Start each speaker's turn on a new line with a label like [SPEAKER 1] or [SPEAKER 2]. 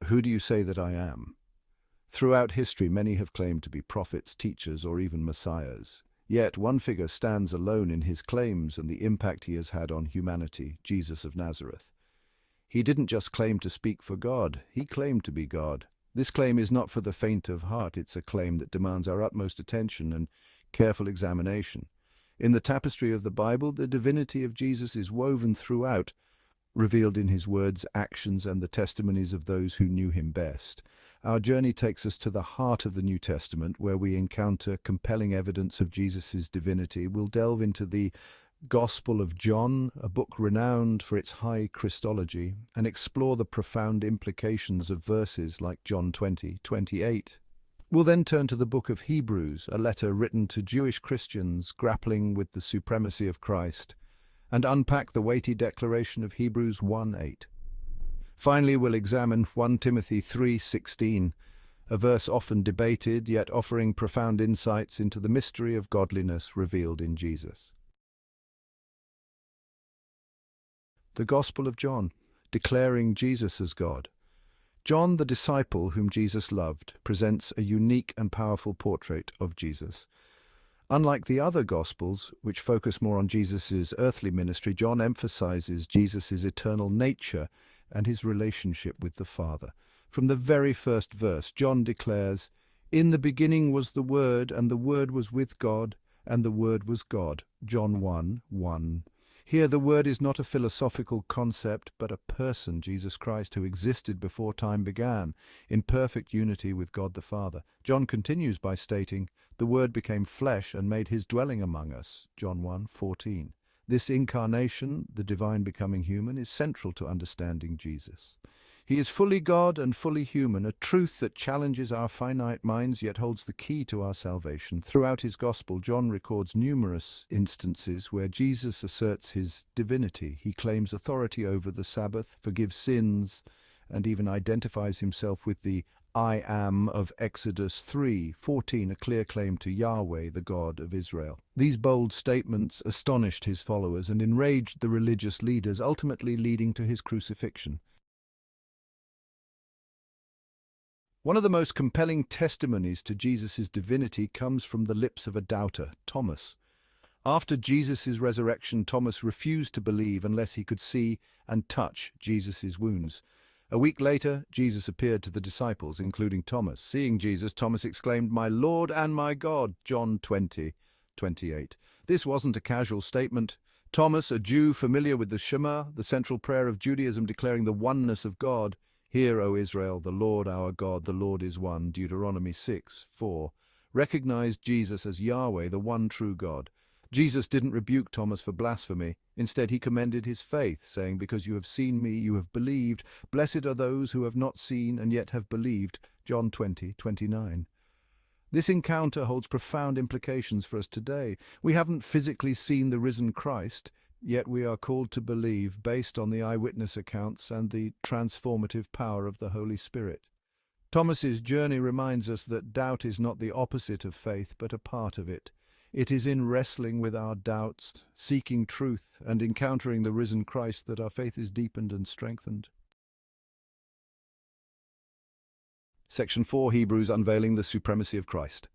[SPEAKER 1] Who do you say that I am? Throughout history, many have claimed to be prophets, teachers, or even messiahs. Yet one figure stands alone in his claims and the impact he has had on humanity, Jesus of Nazareth. He didn't just claim to speak for God, he claimed to be God. This claim is not for the faint of heart, it's a claim that demands our utmost attention and careful examination. In the tapestry of the Bible, the divinity of Jesus is woven throughout, revealed in his words, actions, and the testimonies of those who knew him best. Our journey takes us to the heart of the New Testament, where we encounter compelling evidence of Jesus' divinity. We'll delve into the Gospel of John, a book renowned for its high Christology, and explore the profound implications of verses like John 20:28. We'll then turn to the book of Hebrews, a letter written to Jewish Christians grappling with the supremacy of Christ, and unpack the weighty declaration of Hebrews 1:8. Finally, we'll examine 1 Timothy 3:16, a verse often debated, yet offering profound insights into the mystery of godliness revealed in Jesus. The Gospel of John, declaring Jesus as God. John, the disciple whom Jesus loved, presents a unique and powerful portrait of Jesus. Unlike the other Gospels, which focus more on Jesus' earthly ministry, John emphasizes Jesus' eternal nature and his relationship with the Father. From the very first verse, John declares, "In the beginning was the Word, and the Word was with God, and the Word was God." John 1:1. Here the Word is not a philosophical concept, but a person, Jesus Christ, who existed before time began, in perfect unity with God the Father. John continues by stating, "The Word became flesh and made his dwelling among us." John 1:14. This incarnation, the divine becoming human, is central to understanding Jesus. He is fully God and fully human, a truth that challenges our finite minds yet holds the key to our salvation. Throughout his gospel, John records numerous instances where Jesus asserts his divinity. He claims authority over the Sabbath, forgives sins, and even identifies himself with the "I am" of Exodus 3:14, a clear claim to Yahweh, the God of Israel. These bold statements astonished his followers and enraged the religious leaders, ultimately leading to his crucifixion. One of the most compelling testimonies to Jesus' divinity comes from the lips of a doubter, Thomas. After Jesus' resurrection, Thomas refused to believe unless he could see and touch Jesus' wounds. A week later, Jesus appeared to the disciples, including Thomas. Seeing Jesus, Thomas exclaimed, "My Lord and my God," John 20:28. This wasn't a casual statement. Thomas, a Jew familiar with the Shema, the central prayer of Judaism declaring the oneness of God, "Hear, O Israel, the Lord our God, the Lord is one," Deuteronomy 6:4, recognized Jesus as Yahweh, the one true God. Jesus didn't rebuke Thomas for blasphemy. Instead, he commended his faith, saying, "Because you have seen me, you have believed. Blessed are those who have not seen and yet have believed." John 20:29. This encounter holds profound implications for us today. We haven't physically seen the risen Christ, yet we are called to believe based on the eyewitness accounts and the transformative power of the Holy Spirit. Thomas's journey reminds us that doubt is not the opposite of faith, but a part of it. It is in wrestling with our doubts, seeking truth, and encountering the risen Christ that our faith is deepened and strengthened. Section 4, Hebrews, Unveiling the Supremacy of Christ.